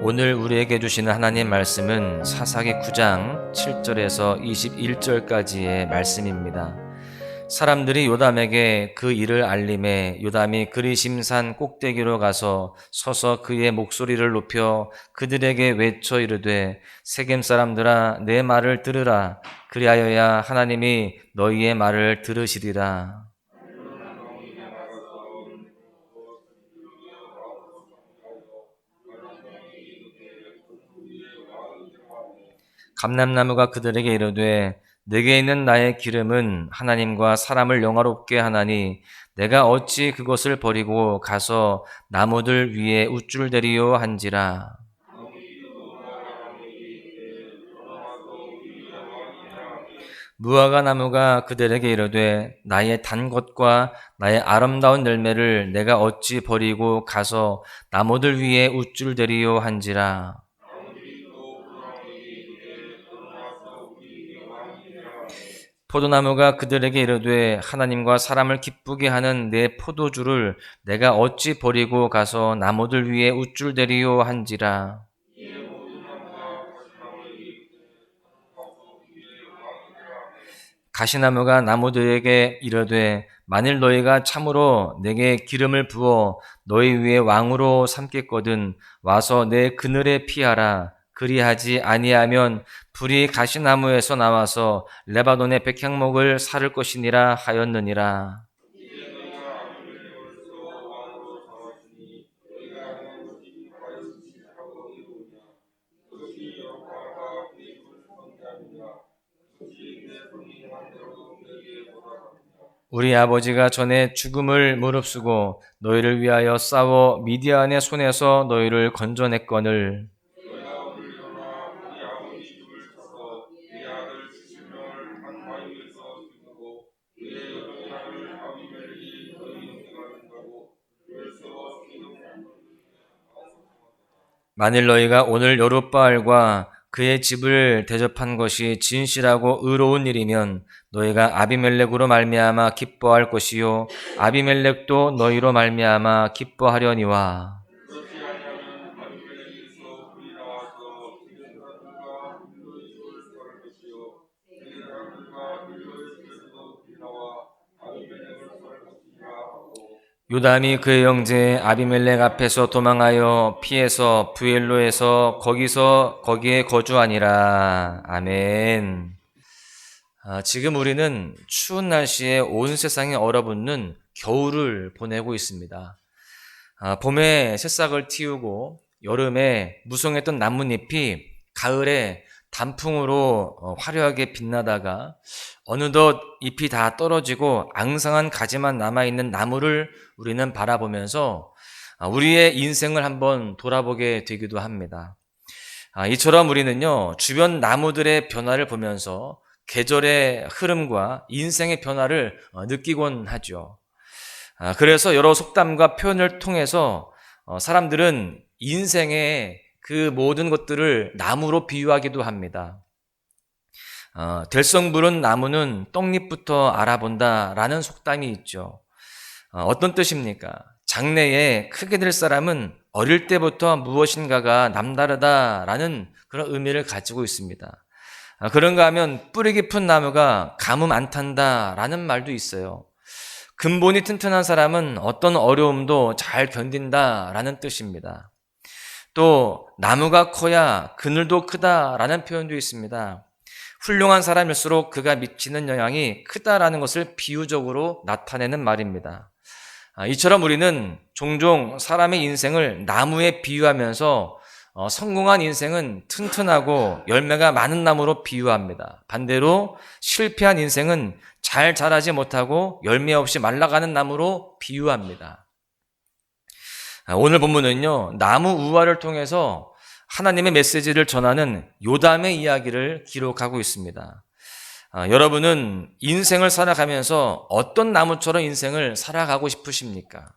오늘 우리에게 주시는 하나님 말씀은 사사기 9장 7절에서 21절까지의 말씀입니다. 사람들이 요담에게 그 일을 알림해 요담이 그리심산 꼭대기로 가서 서서 그의 목소리를 높여 그들에게 외쳐 이르되 세겜 사람들아 내 말을 들으라. 그리하여야 하나님이 너희의 말을 들으시리라. 감람나무가 그들에게 이르되 내게 있는 나의 기름은 하나님과 사람을 영화롭게 하나니 내가 어찌 그것을 버리고 가서 나무들 위에 우쭐대리요 한지라. 무화과 나무가 그들에게 이르되 나의 단 것과 나의 아름다운 열매를 내가 어찌 버리고 가서 나무들 위에 우쭐대리요 한지라. 포도나무가 그들에게 이르되 하나님과 사람을 기쁘게 하는 내 포도주를 내가 어찌 버리고 가서 나무들 위에 우쭐대리요 한지라. 가시나무가 나무들에게 이르되 만일 너희가 참으로 내게 기름을 부어 너희 위에 왕으로 삼겠거든 와서 내 그늘에 피하라. 그리하지 아니하면 불이 가시나무에서 나와서 레바논의 백향목을 사를 것이니라 하였느니라. 우리 아버지가 전에 죽음을 무릅쓰고 너희를 위하여 싸워 미디안의 손에서 너희를 건져냈거늘 만일 너희가 오늘 여룻바알과 그의 집을 대접한 것이 진실하고 의로운 일이면 너희가 아비멜렉으로 말미암아 기뻐할 것이요 아비멜렉도 너희로 말미암아 기뻐하려니와. 요담이 그의 형제 아비멜렉 앞에서 도망하여 피해서 부엘로에서 거기에 거주하니라. 아멘. 지금 우리는 추운 날씨에 온 세상이 얼어붙는 겨울을 보내고 있습니다. 봄에 새싹을 틔우고 여름에 무성했던 나뭇잎이 가을에 단풍으로 화려하게 빛나다가 어느덧 잎이 다 떨어지고 앙상한 가지만 남아있는 나무를 우리는 바라보면서 우리의 인생을 한번 돌아보게 되기도 합니다. 이처럼 우리는요, 주변 나무들의 변화를 보면서 계절의 흐름과 인생의 변화를 느끼곤 하죠. 그래서 여러 속담과 표현을 통해서 사람들은 인생의 그 모든 것들을 나무로 비유하기도 합니다. 될성부른 나무는 떡잎부터 알아본다라는 속담이 있죠. 어떤 뜻입니까? 장래에 크게 될 사람은 어릴 때부터 무엇인가가 남다르다라는 그런 의미를 가지고 있습니다. 그런가 하면 뿌리 깊은 나무가 가뭄 안 탄다라는 말도 있어요. 근본이 튼튼한 사람은 어떤 어려움도 잘 견딘다라는 뜻입니다. 또 나무가 커야 그늘도 크다라는 표현도 있습니다. 훌륭한 사람일수록 그가 미치는 영향이 크다라는 것을 비유적으로 나타내는 말입니다. 이처럼 우리는 종종 사람의 인생을 나무에 비유하면서 성공한 인생은 튼튼하고 열매가 많은 나무로 비유합니다. 반대로 실패한 인생은 잘 자라지 못하고 열매 없이 말라가는 나무로 비유합니다. 오늘 본문은요, 나무 우화를 통해서 하나님의 메시지를 전하는 요담의 이야기를 기록하고 있습니다. 여러분은 인생을 살아가면서 어떤 나무처럼 인생을 살아가고 싶으십니까?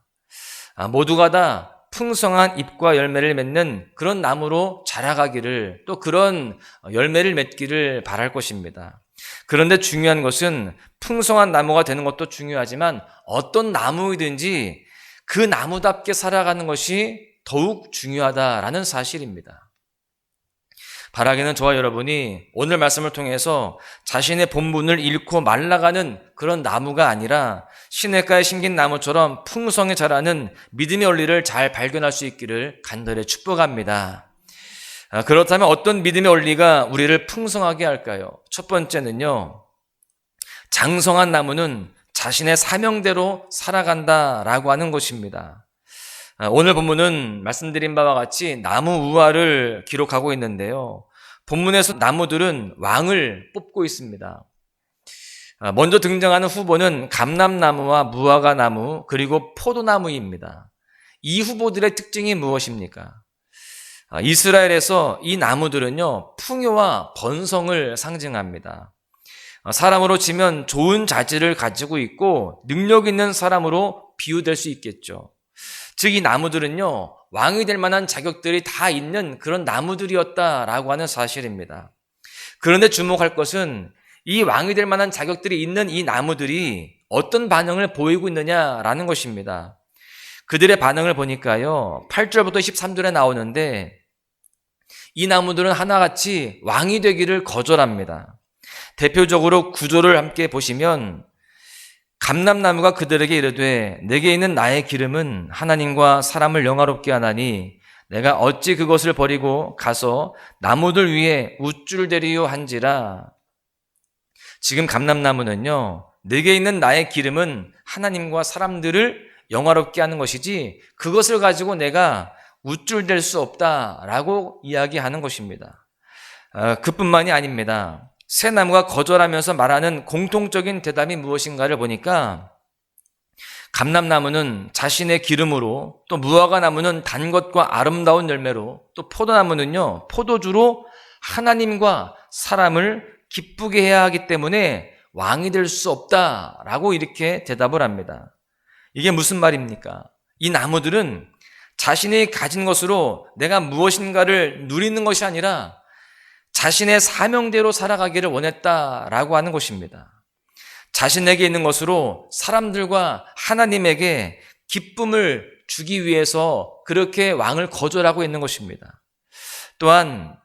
모두가 다 풍성한 잎과 열매를 맺는 그런 나무로 자라가기를, 또 그런 열매를 맺기를 바랄 것입니다. 그런데 중요한 것은 풍성한 나무가 되는 것도 중요하지만 어떤 나무이든지 그 나무답게 살아가는 것이 더욱 중요하다라는 사실입니다. 바라기는 저와 여러분이 오늘 말씀을 통해서 자신의 본분을 잃고 말라가는 그런 나무가 아니라 시냇가에 심긴 나무처럼 풍성히 자라는 믿음의 원리를 잘 발견할 수 있기를 간절히 축복합니다. 그렇다면 어떤 믿음의 원리가 우리를 풍성하게 할까요? 첫 번째는요, 장성한 나무는 자신의 사명대로 살아간다라고 하는 것입니다. 오늘 본문은 말씀드린 바와 같이 나무 우화를 기록하고 있는데요. 본문에서 나무들은 왕을 뽑고 있습니다. 먼저 등장하는 후보는 감람나무와 무화과나무 그리고 포도나무입니다. 이 후보들의 특징이 무엇입니까? 이스라엘에서 이 나무들은요, 풍요와 번성을 상징합니다. 사람으로 치면 좋은 자질을 가지고 있고 능력 있는 사람으로 비유될 수 있겠죠. 즉 이 나무들은요, 왕이 될 만한 자격들이 다 있는 그런 나무들이었다라고 하는 사실입니다. 그런데 주목할 것은 이 왕이 될 만한 자격들이 있는 이 나무들이 어떤 반응을 보이고 있느냐라는 것입니다. 그들의 반응을 보니까요, 8절부터 13절에 나오는데 이 나무들은 하나같이 왕이 되기를 거절합니다. 대표적으로 구조를 함께 보시면 감람나무가 그들에게 이르되 내게 있는 나의 기름은 하나님과 사람을 영화롭게 하나니 내가 어찌 그것을 버리고 가서 나무들 위에 우쭐 대리요 한지라. 지금 감람나무는요, 내게 있는 나의 기름은 하나님과 사람들을 영화롭게 하는 것이지 그것을 가지고 내가 우쭐댈 수 없다라고 이야기하는 것입니다. 그뿐만이 아닙니다. 새 나무가 거절하면서 말하는 공통적인 대답이 무엇인가를 보니까 감람나무는 자신의 기름으로, 또 무화과나무는 단 것과 아름다운 열매로, 또 포도나무는요, 포도주로 하나님과 사람을 기쁘게 해야 하기 때문에 왕이 될 수 없다라고 이렇게 대답을 합니다. 이게 무슨 말입니까? 이 나무들은 자신이 가진 것으로 내가 무엇인가를 누리는 것이 아니라 자신의 사명대로 살아가기를 원했다라고 하는 것입니다. 자신에게 있는 것으로 사람들과 하나님에게 기쁨을 주기 위해서 그렇게 왕을 거절하고 있는 것입니다. 또한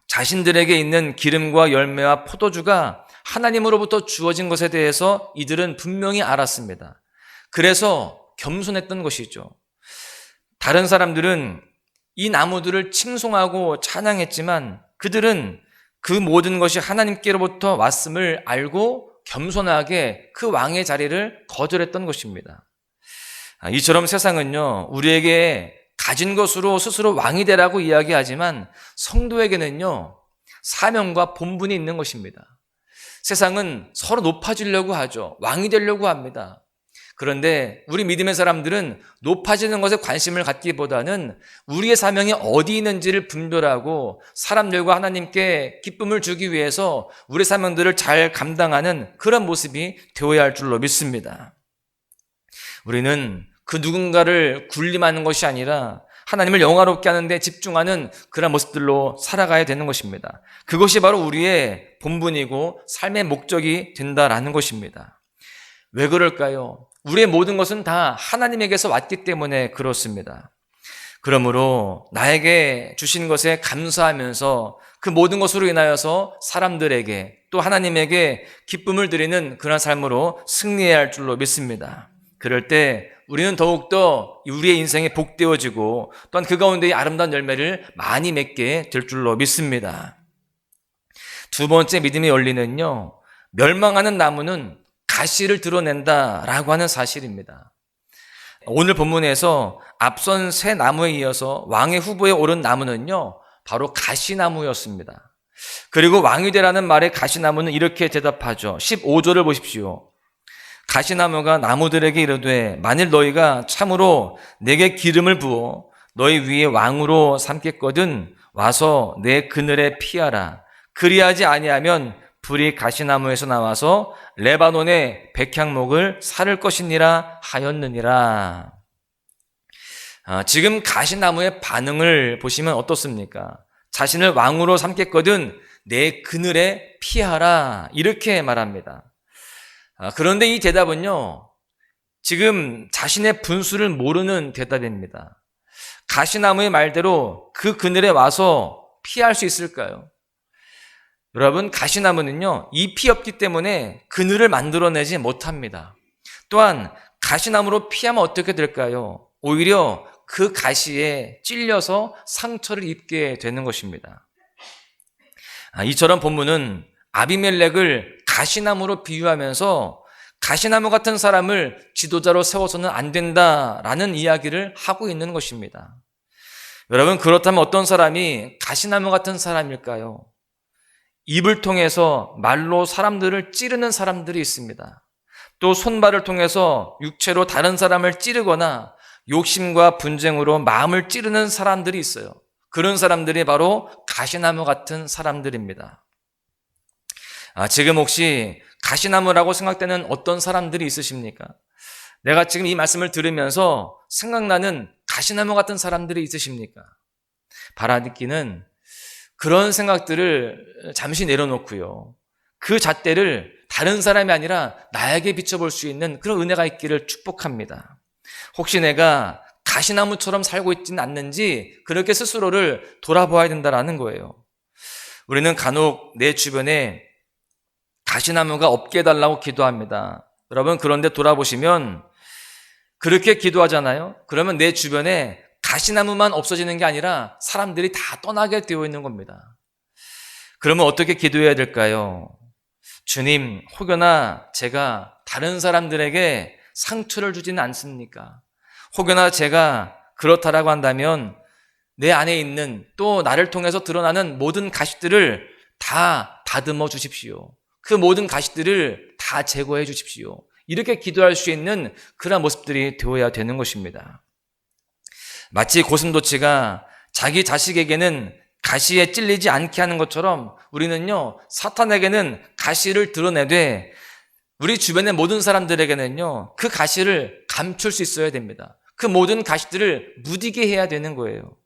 자신들에게 있는 기름과 열매와 포도주가 하나님으로부터 주어진 것에 대해서 이들은 분명히 알았습니다. 그래서 겸손했던 것이죠. 다른 사람들은 이 나무들을 칭송하고 찬양했지만 그들은 그 모든 것이 하나님께로부터 왔음을 알고 겸손하게 그 왕의 자리를 거절했던 것입니다. 이처럼 세상은요, 우리에게 가진 것으로 스스로 왕이 되라고 이야기하지만 성도에게는요, 사명과 본분이 있는 것입니다. 세상은 서로 높아지려고 하죠. 왕이 되려고 합니다. 그런데 우리 믿음의 사람들은 높아지는 것에 관심을 갖기보다는 우리의 사명이 어디 있는지를 분별하고 사람들과 하나님께 기쁨을 주기 위해서 우리 사명들을 잘 감당하는 그런 모습이 되어야 할 줄로 믿습니다. 우리는 그 누군가를 군림하는 것이 아니라 하나님을 영화롭게 하는 데 집중하는 그런 모습들로 살아가야 되는 것입니다. 그것이 바로 우리의 본분이고 삶의 목적이 된다라는 것입니다. 왜 그럴까요? 우리의 모든 것은 다 하나님에게서 왔기 때문에 그렇습니다. 그러므로 나에게 주신 것에 감사하면서 그 모든 것으로 인하여서 사람들에게 또 하나님에게 기쁨을 드리는 그런 삶으로 승리해야 할 줄로 믿습니다. 그럴 때 우리는 더욱더 우리의 인생이 복되어지고 또한 그 가운데의 아름다운 열매를 많이 맺게 될 줄로 믿습니다. 두 번째 믿음의 원리는요, 멸망하는 나무는 가시를 드러낸다라고 하는 사실입니다. 오늘 본문에서 앞선 세 나무에 이어서 왕의 후보에 오른 나무는요, 바로 가시나무였습니다. 그리고 왕이 되라는 말에 가시나무는 이렇게 대답하죠. 15절을 보십시오. 가시나무가 나무들에게 이르되 만일 너희가 참으로 내게 기름을 부어 너희 위에 왕으로 삼겠거든 와서 내 그늘에 피하라. 그리하지 아니하면 불이 가시나무에서 나와서 레바논의 백향목을 사를 것이니라 하였느니라. 지금 가시나무의 반응을 보시면 어떻습니까? 자신을 왕으로 삼겠거든 내 그늘에 피하라 이렇게 말합니다. 그런데 이 대답은요, 지금 자신의 분수를 모르는 대답입니다. 가시나무의 말대로 그 그늘에 와서 피할 수 있을까요? 여러분, 가시나무는요, 잎이 없기 때문에 그늘을 만들어내지 못합니다. 또한 가시나무로 피하면 어떻게 될까요? 오히려 그 가시에 찔려서 상처를 입게 되는 것입니다. 이처럼 본문은 아비멜렉을 가시나무로 비유하면서 가시나무 같은 사람을 지도자로 세워서는 안 된다라는 이야기를 하고 있는 것입니다. 여러분, 그렇다면 어떤 사람이 가시나무 같은 사람일까요? 입을 통해서 말로 사람들을 찌르는 사람들이 있습니다. 또 손발을 통해서 육체로 다른 사람을 찌르거나 욕심과 분쟁으로 마음을 찌르는 사람들이 있어요. 그런 사람들이 바로 가시나무 같은 사람들입니다. 지금 혹시 가시나무라고 생각되는 어떤 사람들이 있으십니까? 내가 지금 이 말씀을 들으면서 생각나는 가시나무 같은 사람들이 있으십니까? 바라듣기는 그런 생각들을 잠시 내려놓고요, 그 잣대를 다른 사람이 아니라 나에게 비춰볼 수 있는 그런 은혜가 있기를 축복합니다. 혹시 내가 가시나무처럼 살고 있지는 않는지 그렇게 스스로를 돌아보아야 된다는 거예요. 우리는 간혹 내 주변에 가시나무가 없게 해달라고 기도합니다. 여러분, 그런데 돌아보시면 그렇게 기도하잖아요. 그러면 내 주변에 가시나무만 없어지는 게 아니라 사람들이 다 떠나게 되어 있는 겁니다. 그러면 어떻게 기도해야 될까요? 주님, 혹여나 제가 다른 사람들에게 상처를 주지는 않습니까? 혹여나 제가 그렇다라고 한다면 내 안에 있는, 또 나를 통해서 드러나는 모든 가시들을 다 다듬어 주십시오. 그 모든 가시들을 다 제거해 주십시오. 이렇게 기도할 수 있는 그런 모습들이 되어야 되는 것입니다. 마치 고슴도치가 자기 자식에게는 가시에 찔리지 않게 하는 것처럼 우리는요, 사탄에게는 가시를 드러내되 우리 주변의 모든 사람들에게는요, 그 가시를 감출 수 있어야 됩니다. 그 모든 가시들을 무디게 해야 되는 거예요.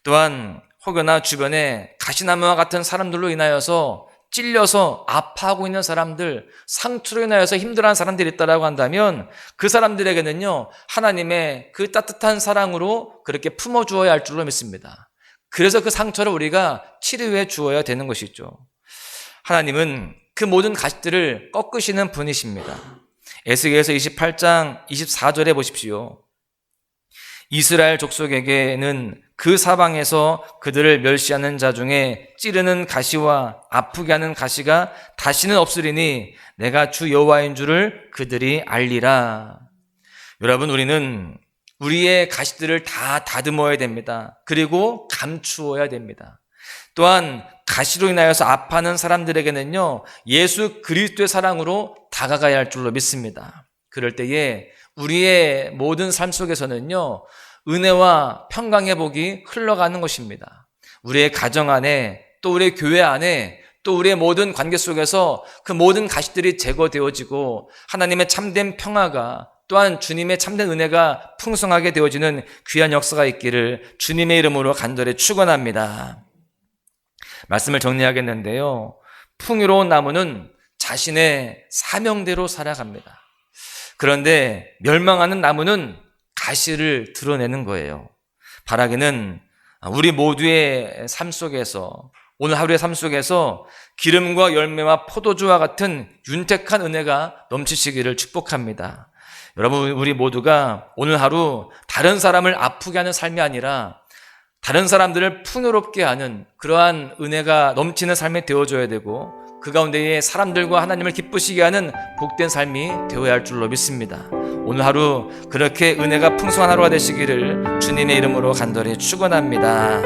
또한 혹여나 주변에 가시나무와 같은 사람들로 인하여서 찔려서 아파하고 있는 사람들, 상처로 인하여서 힘들어하는 사람들이 있다고 한다면 그 사람들에게는요, 하나님의 그 따뜻한 사랑으로 그렇게 품어주어야 할 줄로 믿습니다. 그래서 그 상처를 우리가 치료해 주어야 되는 것이죠. 하나님은 그 모든 가시들을 꺾으시는 분이십니다. 에스겔서 28장 24절에 보십시오. 이스라엘 족속에게는 그 사방에서 그들을 멸시하는 자 중에 찌르는 가시와 아프게 하는 가시가 다시는 없으리니 내가 주 여호와인 줄을 그들이 알리라. 여러분, 우리는 우리의 가시들을 다 다듬어야 됩니다. 그리고 감추어야 됩니다. 또한 가시로 인하여서 아파하는 사람들에게는요, 예수 그리스도의 사랑으로 다가가야 할 줄로 믿습니다. 그럴 때에 우리의 모든 삶 속에서는요, 은혜와 평강의 복이 흘러가는 것입니다. 우리의 가정 안에, 또 우리의 교회 안에, 또 우리의 모든 관계 속에서 그 모든 가시들이 제거되어지고 하나님의 참된 평화가, 또한 주님의 참된 은혜가 풍성하게 되어지는 귀한 역사가 있기를 주님의 이름으로 간절히 축원합니다. 말씀을 정리하겠는데요, 풍요로운 나무는 자신의 사명대로 살아갑니다. 그런데 멸망하는 나무는 가시를 드러내는 거예요. 바라기는 우리 모두의 삶 속에서, 오늘 하루의 삶 속에서 기름과 열매와 포도주와 같은 윤택한 은혜가 넘치시기를 축복합니다. 여러분, 우리 모두가 오늘 하루 다른 사람을 아프게 하는 삶이 아니라 다른 사람들을 풍요롭게 하는 그러한 은혜가 넘치는 삶이 되어줘야 되고, 그 가운데에 사람들과 하나님을 기쁘시게 하는 복된 삶이 되어야 할 줄로 믿습니다. 오늘 하루 그렇게 은혜가 풍성한 하루가 되시기를 주님의 이름으로 간절히 축원합니다.